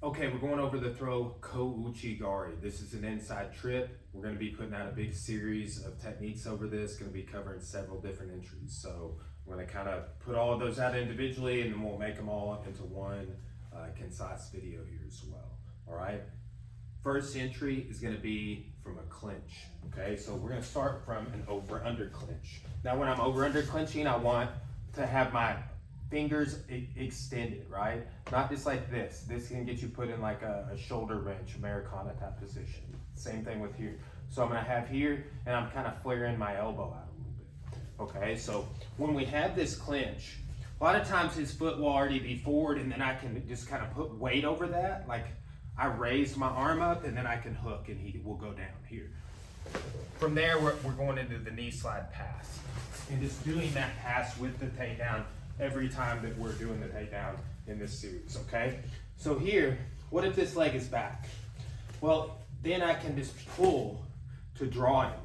Okay, we're going over the throw Ko-Uchi Gari. This is an inside trip. We're going to be putting out a big series of techniques over this, going to be covering several different entries. So we're going to kind of put all of those out individually, and then we'll make them all into one concise video here as well. All right. First entry is going to be from a clinch. Okay, so we're going to start from an over-under clinch. Now when I'm over-under clinching, I want to have my fingers extended, right? Not just like this. This can get you put in like a shoulder wrench, Americana type position. Same thing with here. So I'm gonna have here, and I'm kind of flaring my elbow out a little bit. Okay, so when we have this clinch, a lot of times his foot will already be forward, and then I can just kind of put weight over that. Like I raise my arm up, and then I can hook, and he will go down here. From there, we're going into the knee slide pass, and just doing that pass with the takedown every time that we're doing the takedown in this series, okay? So here, what if this leg is back? Well, then I can just pull to draw him,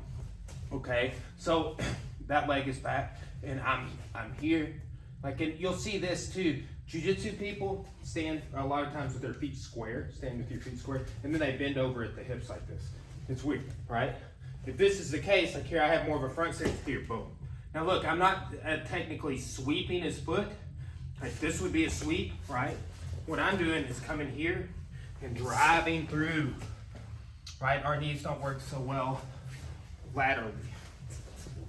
okay? So that leg is back, and I'm here. Like, and you'll see this too. Jiu-jitsu people stand a lot of times with their feet square, stand with your feet square, and then they bend over at the hips like this. It's weird, right? If this is the case, like here I have more of a front stance, here, boom. Now look, I'm not technically sweeping his foot. Like this would be a sweep, right? What I'm doing is coming here and driving through, right? Our knees don't work so well laterally,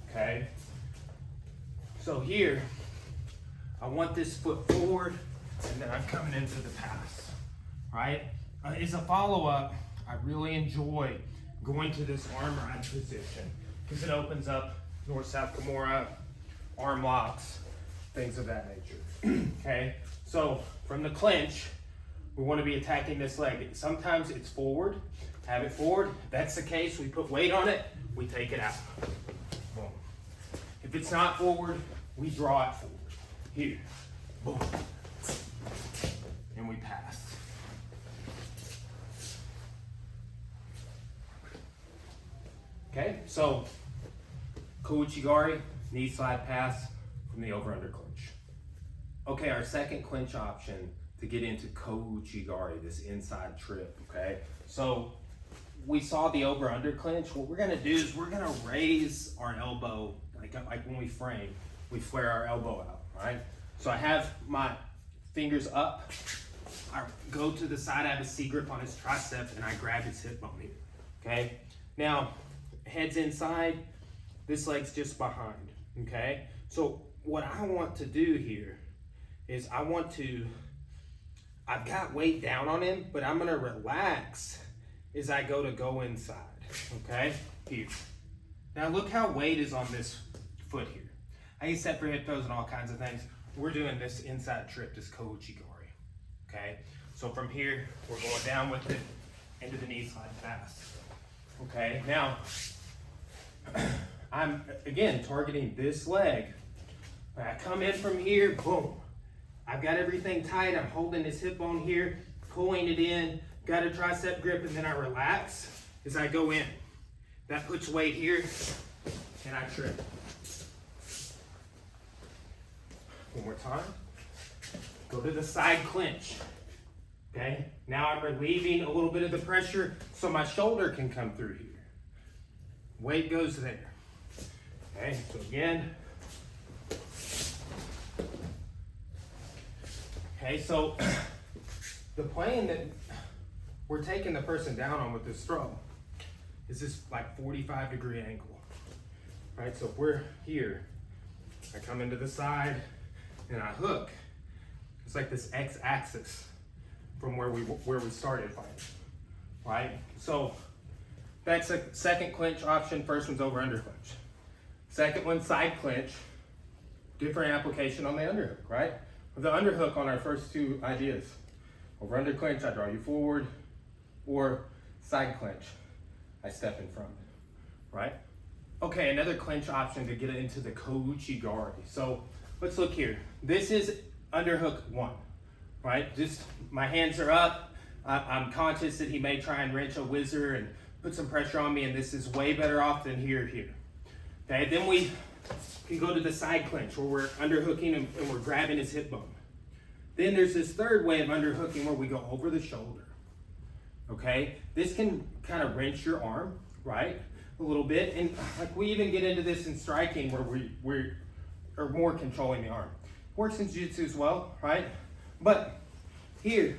okay? So here, I want this foot forward, and then I'm coming into the pass, right? As a follow-up, I really enjoy going to this arm ride position because it opens up north-south Kimura, arm locks, things of that nature. Okay, so from the clinch, we want to be attacking this leg. Sometimes it's forward, have it forward. If that's the case, we put weight on it, we take it out. Boom. If it's not forward, we draw it forward. Here, boom, and we pass. Okay, so Ko-Uchi Gari, knee slide pass from the over-under clinch. Okay, our second clinch option to get into Ko-Uchi Gari, this inside trip, okay? So we saw the over-under clinch. What we're gonna do is we're gonna raise our elbow, like when we frame, we flare our elbow out, right? So I have my fingers up, I go to the side, I have a C-grip on his tricep, and I grab his hip bone here, okay? Now, head's inside, this leg's just behind, okay? So what I want to do here is I've got weight down on him, but I'm gonna relax as I go inside, okay? Here. Now look how weight is on this foot here. I use separate hip throws and all kinds of things. We're doing this inside trip, this Ko-Uchi Gari, okay? So from here, we're going down with it into the knee slide pass, okay? Now, I'm, again, targeting this leg. When I come in from here, boom. I've got everything tight. I'm holding this hip bone here, pulling it in, got a tricep grip, and then I relax as I go in. That puts weight here, and I trip. One more time. Go to the side clinch. Okay? Now I'm relieving a little bit of the pressure so my shoulder can come through here. Weight goes there. Okay, so again. Okay, so the plane that we're taking the person down on with this throw is this like 45-degree angle. Right, so if we're here, I come into the side and I hook. It's like this x-axis from where we started fighting. Right? So that's a second clinch option. First one's over under clinch. Second one, side clinch. Different application on the underhook, right? With the underhook on our first two ideas. Over under clinch, I draw you forward, or side clinch, I step in front, right? Okay, another clinch option to get into the Ko-Uchi Gari. So let's look here. This is underhook one, right? Just my hands are up. I'm conscious that he may try and wrench a whizzer and put some pressure on me, and this is way better off than here. Okay, then we can go to the side clinch where we're underhooking and we're grabbing his hip bone. Then there's this third way of underhooking where we go over the shoulder. Okay, this can kind of wrench your arm, right, a little bit, and like we even get into this in striking where we are more controlling the arm. Works in jiu-jitsu as well, right? But here,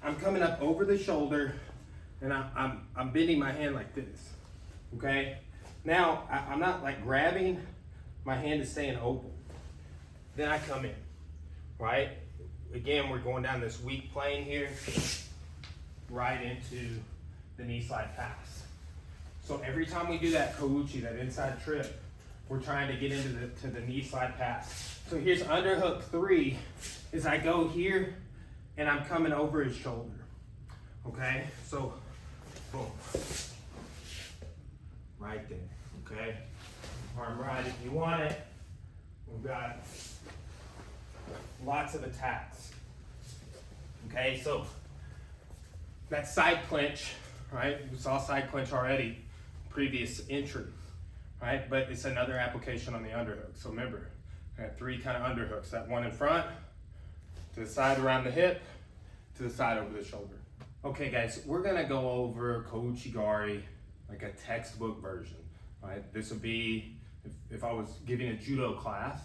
I'm coming up over the shoulder, and I'm bending my hand like this. Okay, now I'm not like grabbing, my hand is staying open. Then I come in, right? Again, we're going down this weak plane here, right into the knee slide pass. So every time we do that Ko-Uchi, that inside trip, we're trying to get into the knee slide pass. So here's underhook 3, is I go here and I'm coming over his shoulder. Okay, so boom, right there. Okay, arm right if you want it. We've got lots of attacks. Okay, so that side clinch, right? We saw side clinch already, previous entry, right? But it's another application on the underhook. So remember, I have 3 kind of underhooks. That one in front, to the side around the hip, to the side over the shoulder. Okay guys, we're gonna go over Ko-Uchi Gari, like a textbook version, right? This would be, if I was giving a judo class,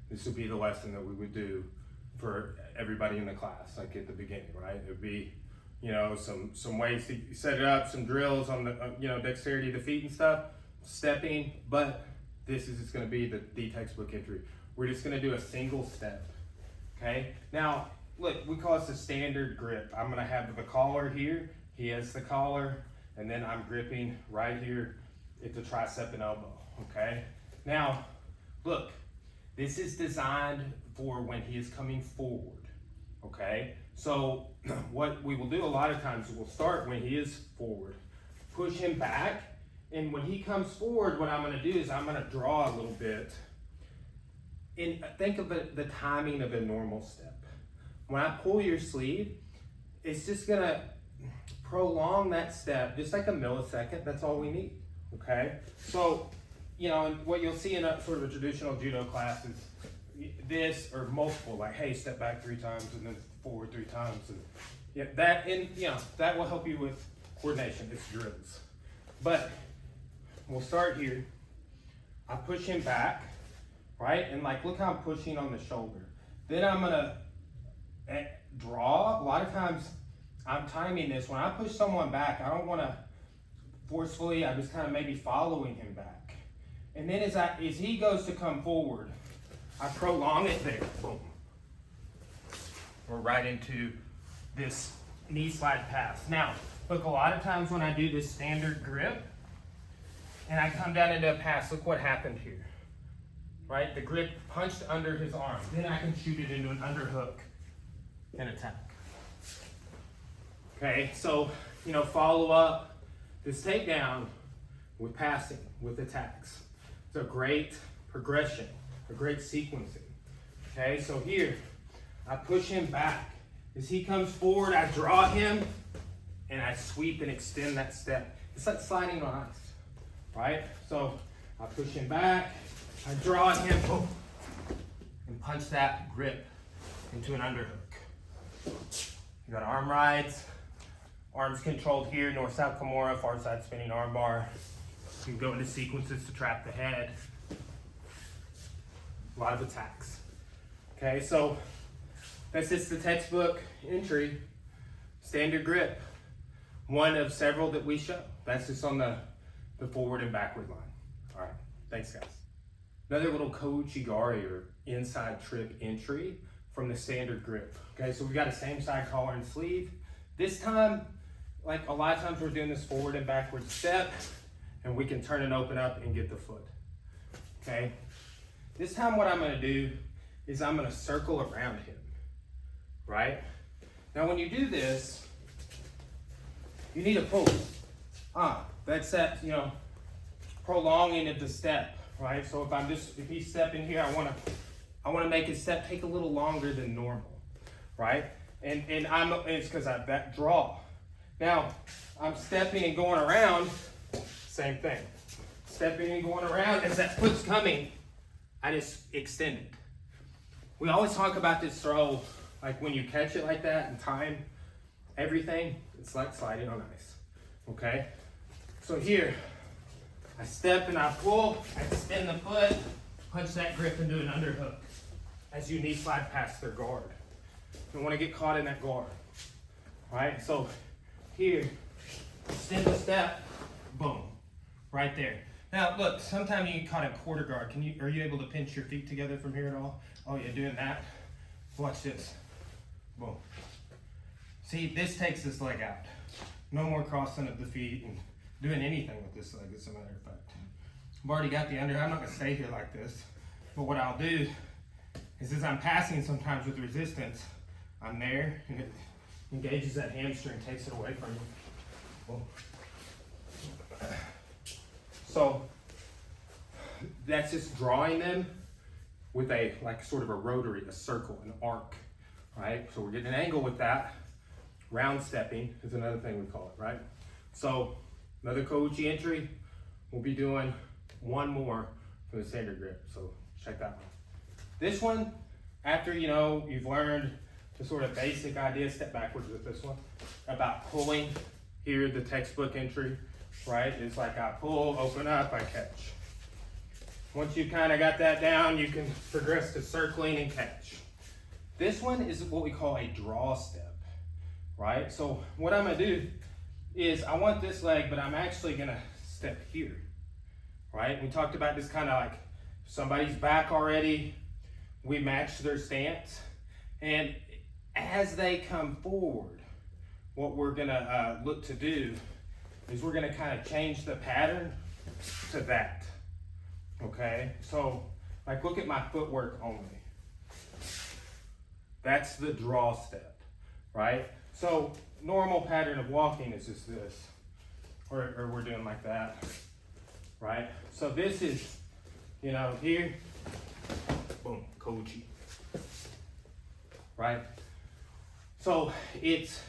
this would be the lesson that we would do for everybody in the class, like at the beginning, right? It would be, you know, some ways to set it up, some drills on the, you know, dexterity of the feet and stuff, stepping, but this is just gonna be the textbook entry. We're just gonna do a single step, okay? Now, look, we call this a standard grip. I'm gonna have the collar here, he has the collar, and then I'm gripping right here at the tricep and elbow, okay? Now, look, this is designed for when he is coming forward, okay? So what we will do a lot of times, we'll start when he is forward, push him back, and when he comes forward, what I'm gonna do is I'm gonna draw a little bit, and think of the timing of a normal step. When I pull your sleeve, it's just gonna prolong that step, just like a millisecond, that's all we need, okay? So, you know, and what you'll see in a sort of a traditional judo class is this, or multiple, like, hey, step back 3 times and then forward 3 times. And yeah, that, and you know, that will help you with coordination, it's drills. But we'll start here. I push him back, right? And like, look how I'm pushing on the shoulder. Then I'm gonna draw. A lot of times I'm timing this. When I push someone back, I don't wanna forcefully, I'm just kind of maybe following him back. And then as he goes to come forward, I prolong it there, boom. We're right into this knee slide pass. Now, look, a lot of times when I do this standard grip, and I come down into a pass, look what happened here, right? The grip punched under his arm. Then I can shoot it into an underhook and attack. Okay, so, you know, follow up this takedown with passing, with attacks. It's a great progression, a great sequencing. Okay, so here, I push him back. As he comes forward, I draw him, and I sweep and extend that step. It's like sliding on ice, right? So I push him back, I draw him, boom, and punch that grip into an underhook. You got arm rides, arms controlled here, north-south Kimura, far side spinning arm bar. You can go into sequences to trap the head. A lot of attacks. Okay, so that's just the textbook entry, standard grip. One of several that we show. That's just on the forward and backward line. All right, thanks guys. Another little Ko-Uchi Gari or inside trip entry from the standard grip. Okay, so we got a same side collar and sleeve. This time, like a lot of times we're doing this forward and backward step, and we can turn and open up and get the foot. Okay, this time what I'm gonna do is I'm gonna circle around him, right? Now when you do this, you need a pull. That's that, you know, prolonging of the step, right? So if he's stepping here, I wanna make his step take a little longer than normal, right? And it's because I have that draw. Now, I'm stepping and going around, same thing. Stepping and going around, as that foot's coming, I just extend it. We always talk about this throw like when you catch it like that and time everything, it's like sliding on ice, okay? So here, I step and I pull, I extend the foot, punch that grip and do an underhook as you knee slide past their guard. You don't want to get caught in that guard, right? So here, extend the step, boom, right there. Now look, sometimes you get caught in quarter guard. Are you able to pinch your feet together from here at all? Oh yeah, doing that. Watch this, boom. See, this takes this leg out. No more crossing of the feet and doing anything with this leg, as a matter of fact. I've already got the under, I'm not gonna stay here like this, but what I'll do is as I'm passing sometimes with resistance, I'm there and it engages that hamstring, takes it away from you. Boom. So that's just drawing them with a, like sort of a rotary, a circle, an arc, right? So we're getting an angle with that. Round stepping is another thing we call it, right? So another Ko-Uchi entry, we'll be doing one more for the standard grip. So check that one. This one, after you've learned the sort of basic idea, step backwards with this one, about pulling. Here, the textbook entry, right? It's like I pull, open up, I catch. Once you kind of got that down, you can progress to circling and catch. This one is what we call a draw step, right? So what I'm gonna do is I want this leg, but I'm actually gonna step here, right? We talked about this kind of like somebody's back already, we match their stance, and as they come forward, what we're gonna look to do is we're gonna kind of change the pattern to that, okay? So, like look at my footwork only. That's the draw step, right? So, normal pattern of walking is just this, or we're doing like that, right? So this is, here, boom, Ko-Uchi, right? So it's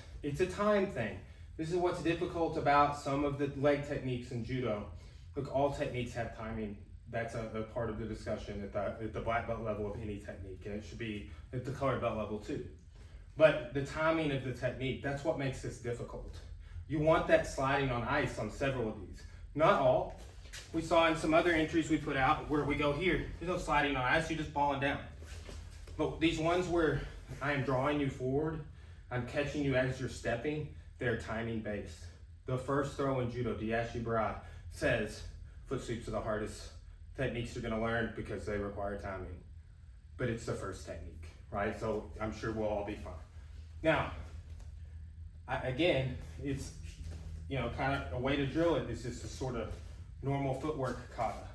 a time thing. This is what's difficult about some of the leg techniques in judo. Look, all techniques have timing. That's a part of the discussion at the black belt level of any technique, and it should be at the color belt level too. But the timing of the technique, that's what makes this difficult. You want that sliding on ice on several of these. Not all. We saw in some other entries we put out where we go here, there's no sliding on ice, you're just balling down. But these ones where I am drawing you forward, I'm catching you as you're stepping, they're timing based. The first throw in judo, Diashi Bara, says foot sweeps are the hardest techniques you're gonna learn because they require timing. But it's the first technique, right? So I'm sure we'll all be fine. Now, again, it's kind of a way to drill it is just a sort of normal footwork kata.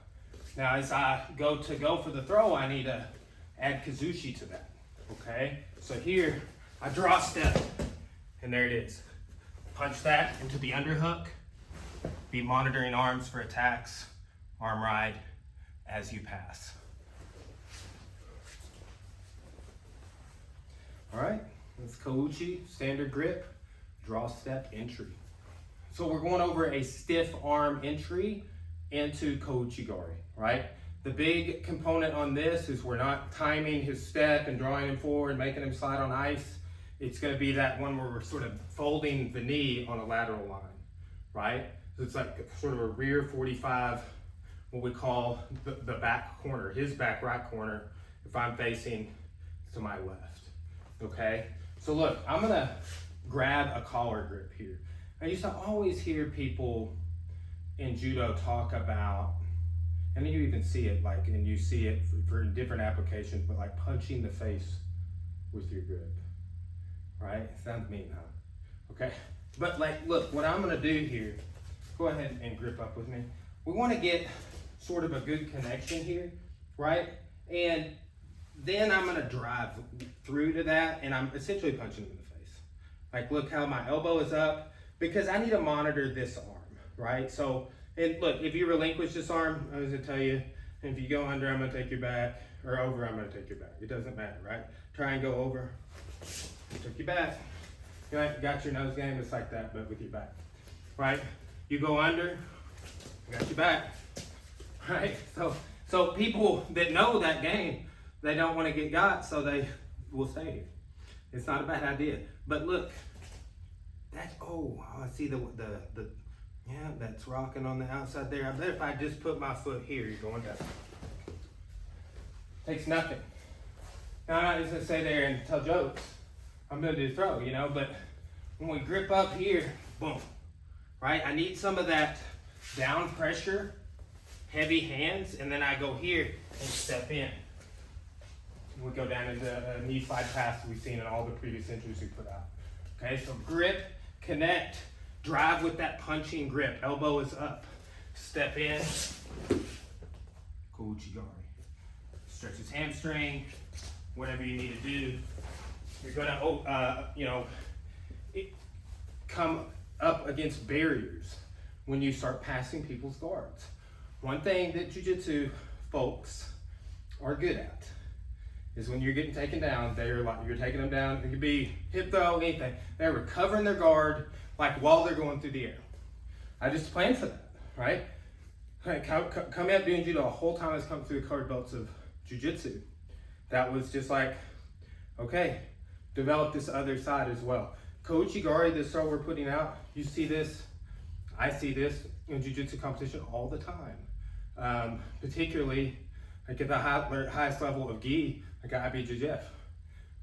Now, as I go for the throw, I need to add kazushi to that, okay? So here, I draw a step, and there it is. Punch that into the underhook. Be monitoring arms for attacks, arm ride as you pass. All right, that's Ko-Uchi, standard grip, draw step entry. So we're going over a stiff arm entry into Ko-Uchi Gari, right? The big component on this is we're not timing his step and drawing him forward, making him slide on ice. It's gonna be that one where we're sort of folding the knee on a lateral line, right? So it's like sort of a rear 45, what we call the back corner, his back right corner, if I'm facing to my left, okay? So look, I'm gonna grab a collar grip here. I used to always hear people in judo talk about, and you even see it, and you see it for different applications, but like punching the face with your grip, right? Sounds mean, huh? Okay, but look, what I'm gonna do here, go ahead and grip up with me. We wanna get sort of a good connection here, right? And then I'm gonna drive through to that, and I'm essentially punching him in the face. Like, look how my elbow is up, because I need to monitor this arm, right? So, and look, if you relinquish this arm, I was gonna tell you, if you go under, I'm gonna take your back, or over, I'm gonna take your back. It doesn't matter, right? Try and go over, took your back. You got your nose game, it's like that, but with your back, right? You go under, got your back, right? So people that know that game, they don't want to get got, so they will stay here. It's not a bad idea. But look, that's, I see the yeah, that's rocking on the outside there. I bet if I just put my foot here, you're going down. Takes nothing. Now, I'm not just gonna stay there and tell jokes. I'm gonna do throw, you know, but when we grip up here, boom, right? I need some of that down pressure, heavy hands, and then I go here and step in. We go down into a knee slide pass we've seen in all the previous entries we put out. Okay, so grip, connect, drive with that punching grip. Elbow is up, step in, Ko-Uchi Gari. Stretch his hamstring, whatever you need to do. You're gonna, come up against barriers when you start passing people's guards. One thing that jiu-jitsu folks are good at is when you're getting taken down, you're taking them down, it could be hip throw, anything. They're recovering their guard like while they're going through the air. I just planned for that, right? Coming up doing judo, the whole time I was coming through the colored belts of jiu-jitsu, that was just like, okay, develop this other side as well. Ko-Uchi Gari, this throw we're putting out, you see this, I see this in jiu-jitsu competition all the time. Particularly like at the highest level of gi, like IBJJF.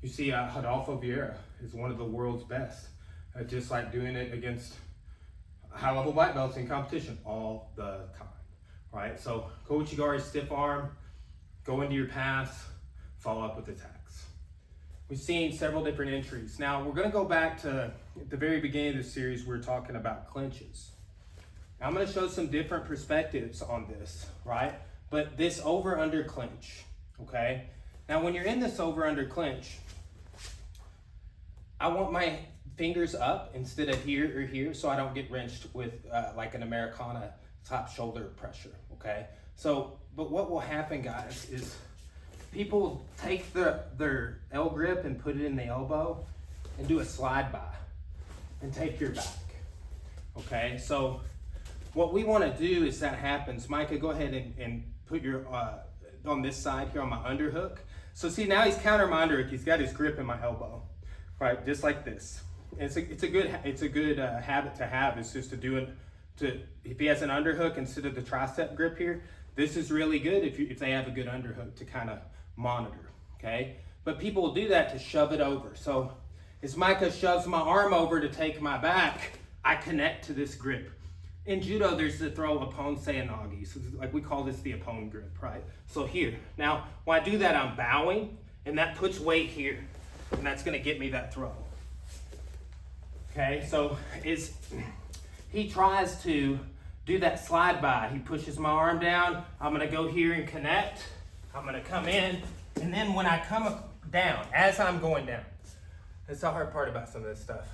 You see Rodolfo Vieira is one of the world's best at just like doing it against high level black belts in competition all the time, right? So Ko-Uchi Gari, stiff arm, go into your pass, follow up with attacks. We've seen several different entries. Now we're gonna go back to at the very beginning of the series, we were talking about clinches. Now, I'm gonna show some different perspectives on this, right? But this over-under clinch, okay? Now when you're in this over-under clinch, I want my fingers up instead of here or here so I don't get wrenched with like an Americana top shoulder pressure, okay? So, but what will happen, guys, is people take their L grip and put it in the elbow and do a slide by and take your back, okay? So what we wanna do is that happens. Micah, go ahead and put your, on this side here on my underhook. So see, now he's countering my underhook. He's got his grip in my elbow, right? Just like this. It's a good habit to have, is just to do it, if he has an underhook instead of the tricep grip here, this is really good if they have a good underhook to kind of monitor, okay? But people will do that to shove it over. So as Micah shoves my arm over to take my back, I connect to this grip. In judo, there's the throw Ippon Seoinage. So like we call this the Ippon grip, right? So here, now when I do that, I'm bowing, and that puts weight here, and that's gonna get me that throw. Okay, so he tries to do that slide by. He pushes my arm down. I'm gonna go here and connect. I'm gonna come in, and then when I come down, as I'm going down, that's the hard part about some of this stuff.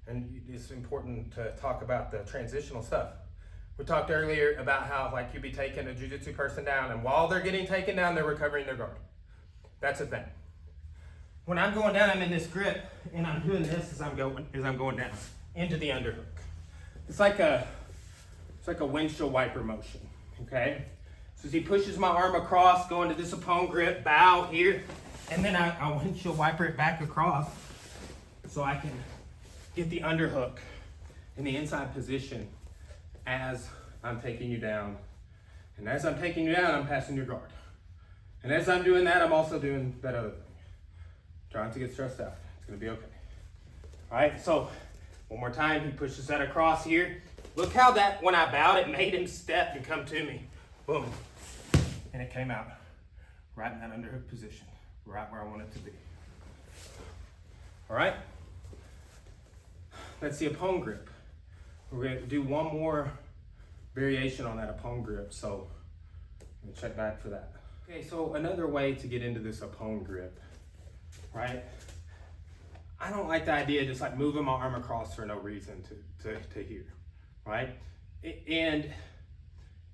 And it's important to talk about the transitional stuff. We talked earlier about how like you'd be taking a jiu-jitsu person down, and while they're getting taken down, they're recovering their guard. That's a thing. When I'm going down, I'm in this grip, and I'm doing this as I'm going down into the underhook. It's like a windshield wiper motion, okay? So as he pushes my arm across, go into this Ippon grip, bow here, and then I windshield wiper it back across so I can get the underhook in the inside position as I'm taking you down. And as I'm taking you down, I'm passing your guard. And as I'm doing that, I'm also doing that other thing. Trying to get stressed out. It's gonna be okay. All right, so one more time, he pushes that across here. Look how that, when I bowed, it made him step and come to me. Boom. And it came out right in that underhook position, right where I want it to be. All right? That's the Ippon grip. We're gonna do one more variation on that Ippon grip, so let me check back for that. Okay, so another way to get into this Ippon grip, right? I don't like the idea of just like moving my arm across for no reason to here, right? And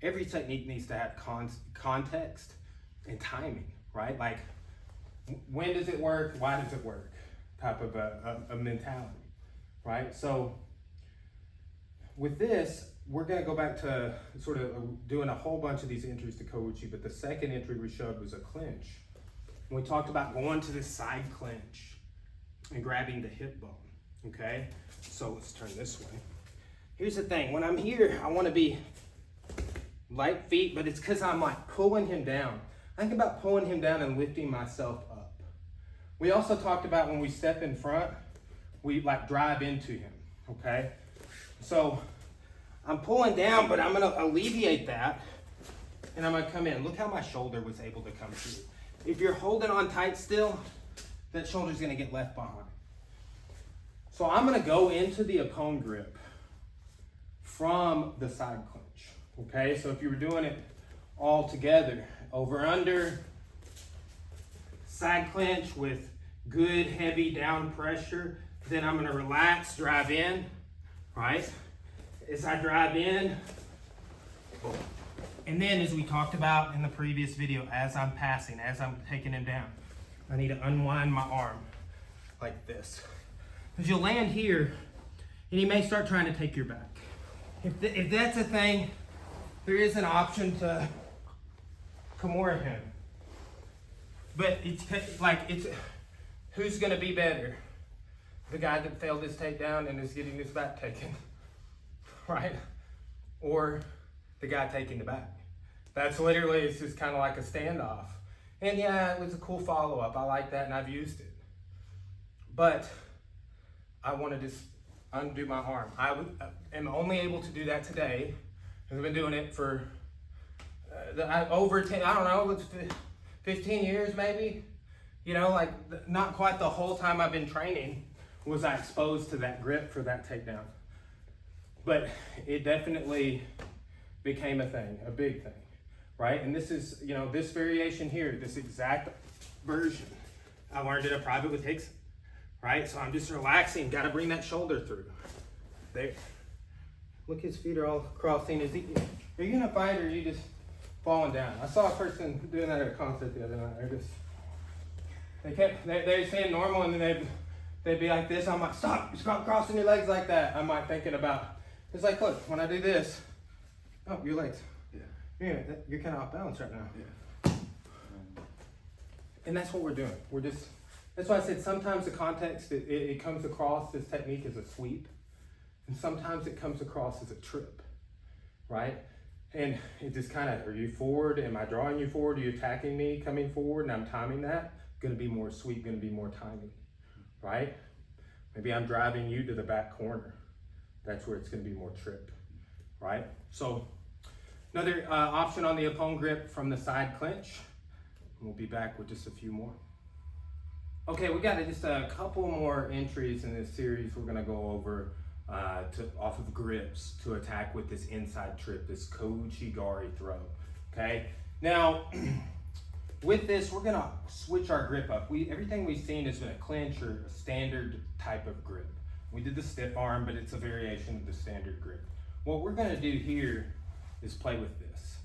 every technique needs to have context and timing, right? Like, when does it work? Why does it work? Type of a mentality. Right, so with this, we're gonna go back to sort of doing a whole bunch of these entries to Ko-Uchi, but the second entry we showed was a clinch. And we talked about going to the side clinch, and grabbing the hip bone, okay? So let's turn this way. Here's the thing, when I'm here, I wanna be light feet, but it's because I'm like pulling him down. Think about pulling him down and lifting myself up. We also talked about when we step in front, we like drive into him, okay? So I'm pulling down, but I'm gonna alleviate that, and I'm gonna come in. Look how my shoulder was able to come through. If you're holding on tight still, that shoulder's gonna get left behind. So I'm gonna go into the Ippon grip from the side clinch, okay? So if you were doing it all together, over under, side clinch with good heavy down pressure, then I'm gonna relax, drive in, right? As I drive in, and then as we talked about in the previous video, as I'm passing, as I'm taking him down, I need to unwind my arm like this. Because you'll land here, and he may start trying to take your back. If that's a thing, there is an option to Kimura him. But it's who's gonna be better? The guy that failed his takedown and is getting his back taken, right? Or the guy taking the back. That's literally, it's just kind of like a standoff. And yeah, it was a cool follow-up. I like that and I've used it. But I want to just undo my arm. I am only able to do that today because I've been doing it for over 10, I don't know, it's 15 years maybe. You know, like not quite the whole time I've been training was I exposed to that grip for that takedown. But it definitely became a thing, a big thing, right? And this is, you know, this variation here, this exact version, I learned it at private with Hickson, right? So I'm just relaxing, got to bring that shoulder through. There. Look, his feet are all crossing. Are you gonna fight or are you just falling down? I saw a person doing that at a concert the other night. They're saying normal and then they'd be like this. I'm like, stop crossing your legs like that. I'm like thinking about, it's like, look, when I do this, oh, your legs. Yeah. You're kind of off balance right now. Yeah. And that's what we're doing. That's why I said sometimes the context, it comes across, this technique as a sweep. And sometimes it comes across as a trip, right? And it just kind of, are you forward? Am I drawing you forward? Are you attacking me coming forward? And I'm timing that. Going to be more sweep, going to be more timing, right? Maybe I'm driving you to the back corner. That's where it's going to be more trip, right? So another option on the Ippon grip from the side clinch. We'll be back with just a few more. Okay, we got just a couple more entries in this series we're going to go over off of grips to attack with this inside trip, this Ko-Uchi Gari throw, okay? Now, with this, we're gonna switch our grip up. Everything we've seen has been a clinch or a standard type of grip. We did the stiff arm, but it's a variation of the standard grip. What we're gonna do here is play with this,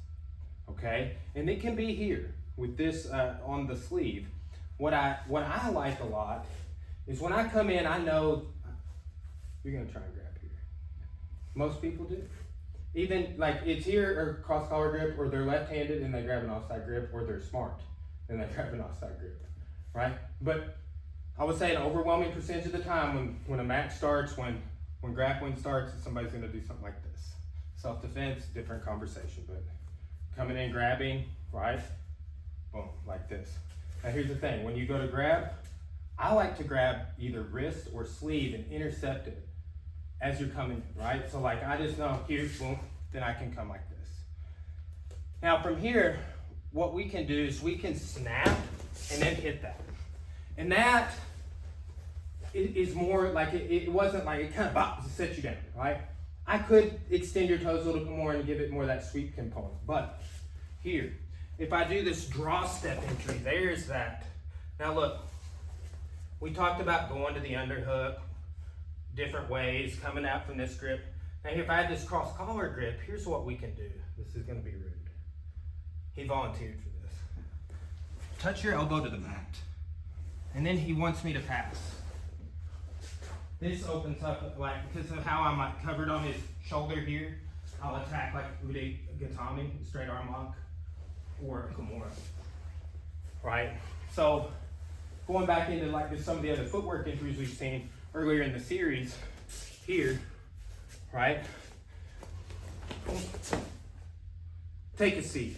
okay? And it can be here with this on the sleeve. What I like a lot is when I come in, I know you're gonna try and grab here. Most people do. Even like it's here or cross collar grip, or they're left-handed and they grab an offside grip, or they're smart and they grab an offside grip, right? But I would say an overwhelming percentage of the time when a match starts, when grappling starts, somebody's gonna do something like this. Self-defense, different conversation, but coming in, grabbing, right? Boom, like this. Now here's the thing, when you go to grab, I like to grab either wrist or sleeve and intercept it as you're coming in, right? So like I just know here, boom, then I can come like this. Now from here, what we can do is we can snap and then hit that. And that is more like, it wasn't like, it kind of sets you down, right? I could extend your toes a little bit more and give it more of that sweep component. But here, if I do this draw step entry, there's that. Now look, we talked about going to the underhook, different ways, coming out from this grip. Now if I had this cross collar grip, here's what we can do. This is gonna be rude. He volunteered for this. Touch your elbow to the mat. And then he wants me to pass. This opens up, like, because of how I'm like covered on his shoulder here, I'll attack like Ude Gatami, straight arm lock, or a Kimura, right? So going back into like some of the other footwork entries we've seen earlier in the series here, right? Take a seat.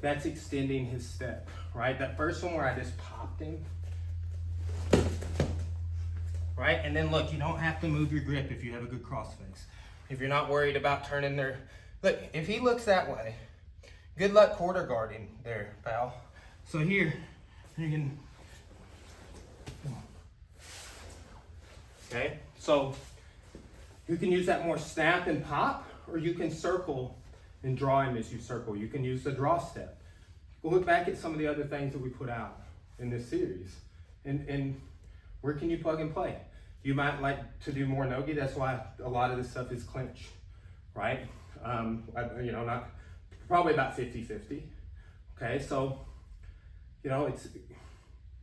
That's extending his step, right? That first one where I just popped him, right? And then look, you don't have to move your grip if you have a good cross face. If you're not worried about turning there. Look, if he looks that way, good luck quarter guarding there, pal. So here, you can, okay? So you can use that more snap and pop, or you can circle and draw him as you circle. You can use the draw step. We'll look back at some of the other things that we put out in this series. And where can you plug and play? You might like to do more nogi. That's why a lot of this stuff is clinch, right? You know, not probably about 50-50. Okay, so, you know, it's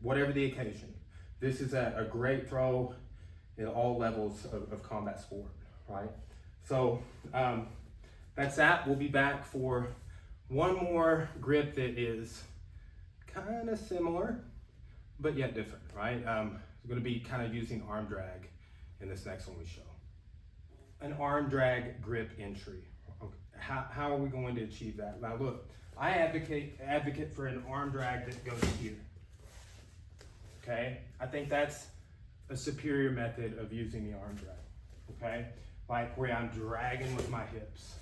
whatever the occasion. This is a great throw in all levels of combat sport, right? So that's that. We'll be back for one more grip that is kind of similar, but yet different, right? We're going to be kind of using arm drag in this next one we show. An arm drag grip entry. Okay. How are we going to achieve that? Now look, I advocate for an arm drag that goes here. Okay, I think that's a superior method of using the arm drag. Okay, like where I'm dragging with my hips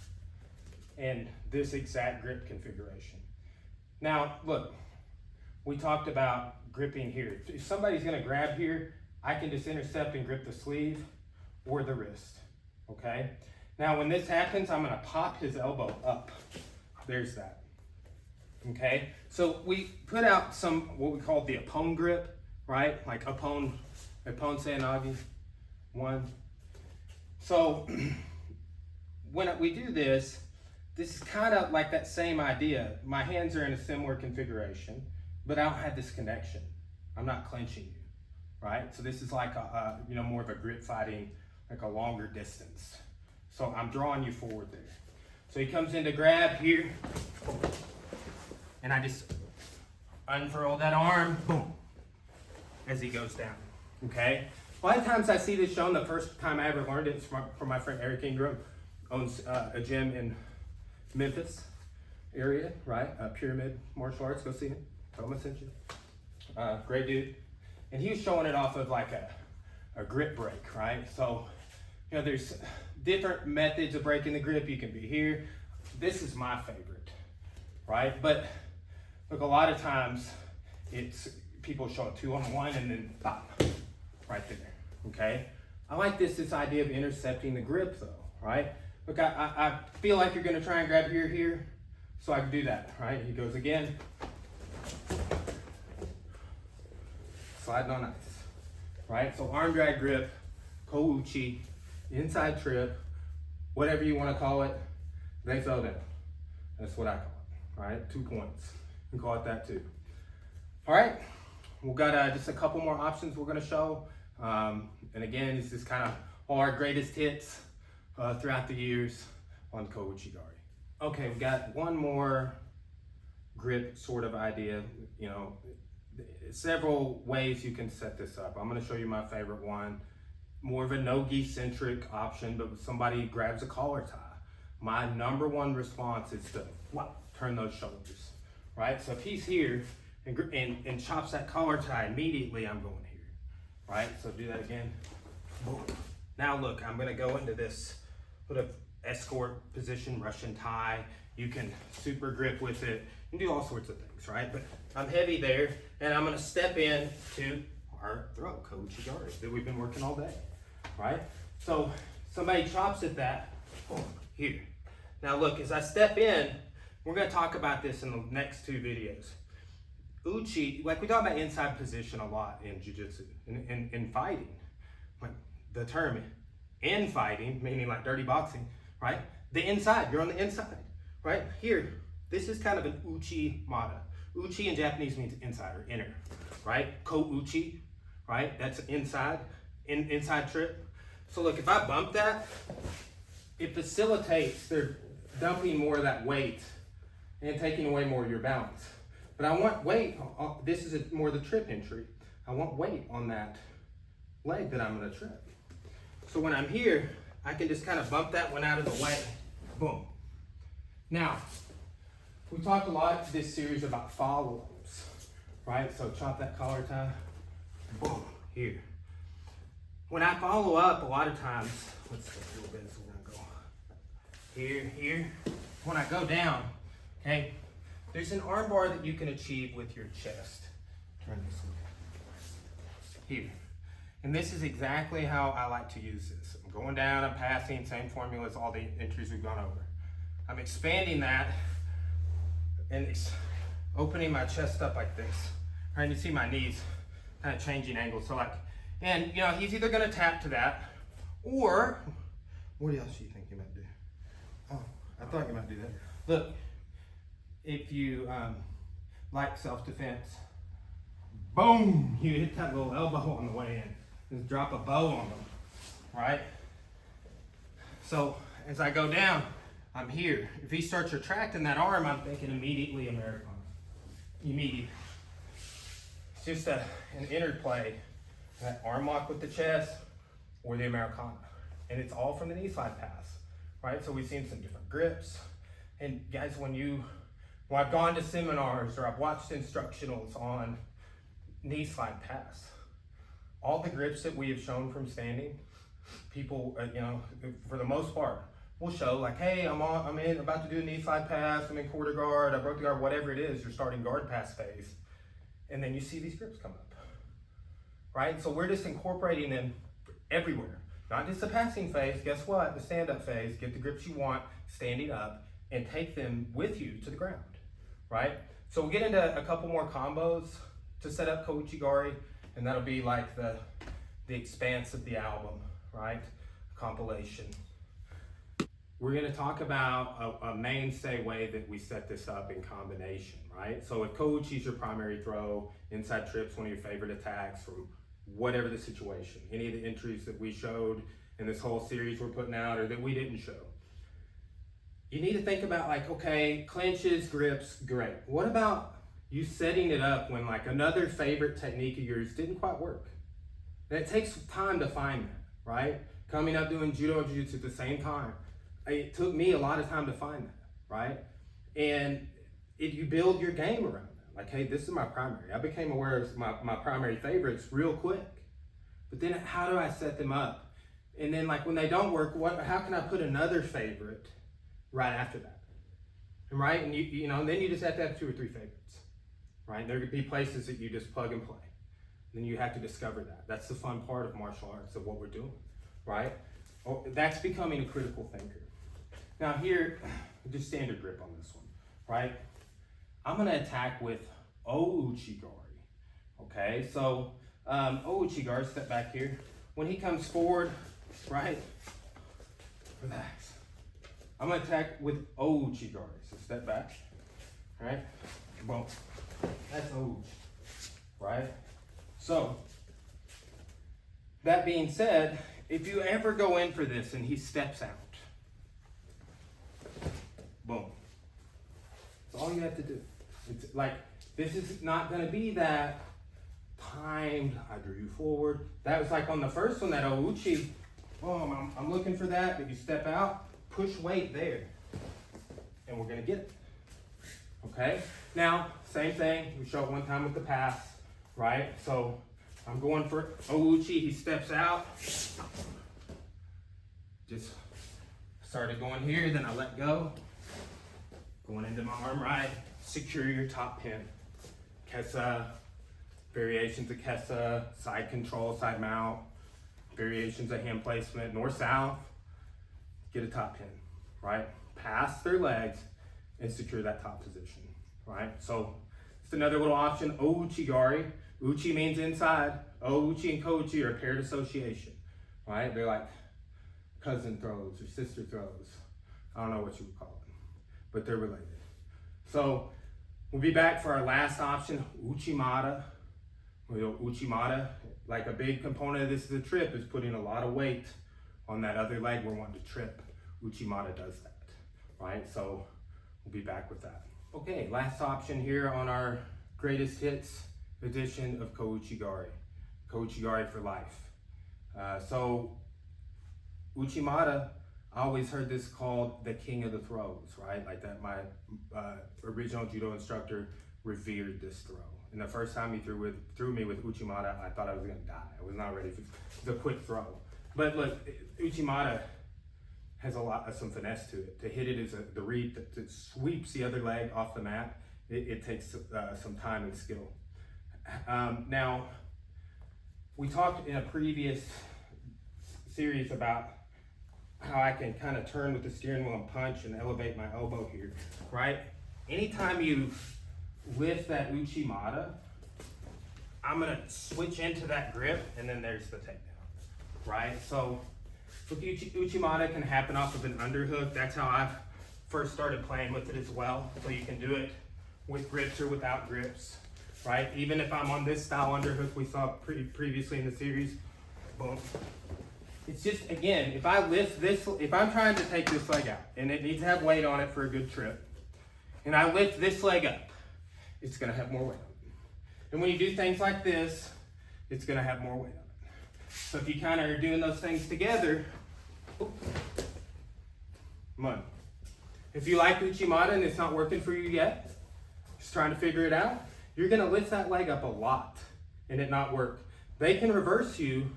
and this exact grip configuration. Now look, we talked about gripping here. If somebody's gonna grab here, I can just intercept and grip the sleeve or the wrist, okay? Now when this happens, I'm gonna pop his elbow up. There's that, okay? So we put out some, what we call the Ippon grip, right? Like Ippon Seoinage, one. So when we do this is kind of like that same idea. My hands are in a similar configuration, but I don't have this connection. I'm not clenching you, right? So this is like a you know, more of a grip fighting, like a longer distance. So I'm drawing you forward there. So he comes in to grab here, and I just unfurl that arm, boom, as he goes down, okay? A lot of times I see this shown. The first time I ever learned it from my friend Eric Ingram, owns a gym in Memphis area, right? Pyramid Martial Arts, go see him. Tell him I sent you. Great dude. And he was showing it off of like a grip break, right? So, you know, there's different methods of breaking the grip. You can be here. This is my favorite, right? But look, a lot of times it's people show a 2-on-1 and then pop, right there, okay? I like this idea of intercepting the grip though, right? Look, I feel like you're gonna try and grab here, so I can do that, right? He goes again. Sliding on ice, right? So arm drag grip, Ko-Uchi, inside trip, whatever you want to call it, they throw down. That's what I call it, right? 2 points. You can call it that too. All right, we've got just a couple more options we're going to show. And again, this is kind of all our greatest hits throughout the years on Ko-Uchi Gari. Okay, we've got one more grip sort of idea, you know, several ways you can set this up. I'm going to show you my favorite one, more of a no-gi centric option, but somebody grabs a collar tie. My number one response is to turn those shoulders, right? So if he's here and chops that collar tie, immediately I'm going here, right? So do that again. Boom. Now look, I'm going to go into this sort of escort position, Russian tie. You can super grip with it. You can do all sorts of things, right? But I'm heavy there, and I'm gonna step in to our throw, Ko-Uchi Gari, that we've been working all day, right? So somebody chops at that, boom, here. Now look, as I step in, we're gonna talk about this in the next 2 videos. Uchi, like we talk about inside position a lot in jiu-jitsu, in fighting. Like the term in fighting, meaning like dirty boxing, right? The inside, you're on the inside, right? Here, this is kind of an uchi mata. Uchi in Japanese means inside or inner, right? Ko-Uchi, right? That's inside, inside trip. So look, if I bump that, it facilitates, they're dumping more of that weight and taking away more of your balance. But I want weight, this is more the trip entry. I want weight on that leg that I'm gonna trip. So when I'm here, I can just kind of bump that one out of the way. Boom. Now, we talked a lot this series about follow-ups, right? So chop that collar tie, boom, here. When I follow up, a lot of times, let's go a little bit, so we're gonna go here, here. When I go down, okay, there's an arm bar that you can achieve with your chest. Turn this way. Here. And this is exactly how I like to use this. I'm going down, I'm passing, same formula as all the entries we've gone over. I'm expanding that and opening my chest up like this. Right, you see my knees kind of changing angles. So like, and you know, he's either gonna tap to that, or, what else do you think you might do? Oh, I thought you might do that. Look, if you like self-defense, boom, you hit that little elbow on the way in. Just drop a bow on them, right? So as I go down, I'm here. If he starts retracting that arm, I'm thinking immediately Americana. Immediate. It's just an interplay, that arm lock with the chest or the Americana. And it's all from the knee slide pass, right? So we've seen some different grips. And guys, when I've gone to seminars or I've watched instructionals on knee slide pass, all the grips that we have shown from standing, people, you know, for the most part, will show like, hey, I'm about to do a knee slide pass, I'm in quarter guard, I broke the guard, whatever it is, you're starting guard pass phase. And then you see these grips come up, right? So we're just incorporating them everywhere. Not just the passing phase, guess what? The stand-up phase, get the grips you want, standing up, and take them with you to the ground, right? So we'll get into a couple more combos to set up Ko-Uchi Gari, and that'll be like the expanse of the album, right? Compilation. We're gonna talk about a mainstay way that we set this up in combination, right? So if Ko-Uchi's your primary throw, inside trip's one of your favorite attacks from whatever the situation, any of the entries that we showed in this whole series we're putting out or that we didn't show, you need to think about like, okay, clinches, grips, great. What about you setting it up when like another favorite technique of yours didn't quite work? And it takes time to find that, right? Coming up doing judo and jiu-jitsu at the same time, it took me a lot of time to find that, right? And you build your game around that. Like, hey, this is my primary. I became aware of my primary favorites real quick. But then how do I set them up? And then like when they don't work, how can I put another favorite right after that? And right, and you know, then you just have to have 2 or 3 favorites, right? There could be places that you just plug and play. Then you have to discover that. That's the fun part of martial arts, of what we're doing, right? Oh, that's becoming a critical thinker. Now here, just standard grip on this one, right? I'm gonna attack with O-Uchi Gari, okay? So O-Uchi Gari, step back here. When he comes forward, right? Relax. I'm gonna attack with O-Uchi Gari, so step back, right? Boom. That's O-Uchi, right? So, that being said, if you ever go in for this and he steps out, boom. That's all you have to do. It's like, this is not gonna be that timed, I drew you forward. That was like on the first one, that O-Uchi, boom, I'm looking for that, but you step out, push weight there, and we're gonna get it, okay? Now, same thing, we show it one time with the pass, right? So, I'm going for O-Uchi, he steps out, just started going here, then I let go, going into my arm right, secure your top pin. Kesa, variations of Kesa, side control, side mount, variations of hand placement, north-south, get a top pin, right? Pass their legs and secure that top position, right? So it's another little option, O-Uchi Gari. Uchi means inside. O-Uchi and Ko-Uchi are a paired association, right? They're like cousin throws or sister throws. I don't know what you would call it, but they're related. So we'll be back for our last option, Uchimata. Uchimata, like a big component of this is the trip, is putting a lot of weight on that other leg we're wanting to trip. Uchimata does that, right? So we'll be back with that. Okay, last option here on our greatest hits edition of Ko-Uchi Gari. Ko-Uchi Gari for life. So Uchimata, I always heard this called the king of the throws, right? Like that my original judo instructor revered this throw. And the first time he threw me with Uchimata, I thought I was gonna die. I was not ready for the quick throw. But look, Uchimata has some finesse to it. To hit it is the read that sweeps the other leg off the mat. It takes some time and skill. Now, we talked in a previous series about how I can kind of turn with the steering wheel and punch and elevate my elbow here, right? Anytime you lift that Uchimata, I'm gonna switch into that grip and then there's the takedown, right? So with Uchimata can happen off of an underhook. That's how I first started playing with it as well. So you can do it with grips or without grips, right? Even if I'm on this style underhook we saw previously in the series, boom. It's just, again, if I lift this, if I'm trying to take this leg out and it needs to have weight on it for a good trip, and I lift this leg up, it's gonna have more weight on it. And when you do things like this, it's gonna have more weight on it. So if you kind of are doing those things together, money. If you like Uchimata and it's not working for you yet, just trying to figure it out, you're gonna lift that leg up a lot and it not work. They can reverse you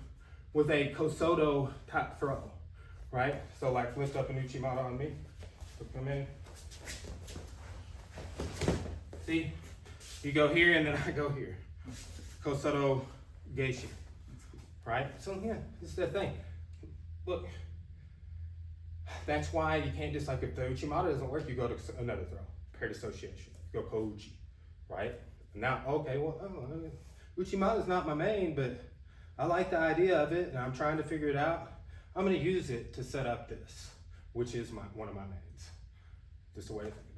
with a Kosodo type throw, right? So like lift up an Uchimata on me, so come in. See, you go here and then I go here. Kosodo Geishi, right? So yeah, this is the thing. Look, that's why you can't just like, if the Uchimata doesn't work, you go to another throw, paired association, you go Ko-Uchi, right? Now, okay, well, Uchimata is not my main, but I like the idea of it and I'm trying to figure it out. I'm gonna use it to set up this, which is one of my mains. Just a way to think.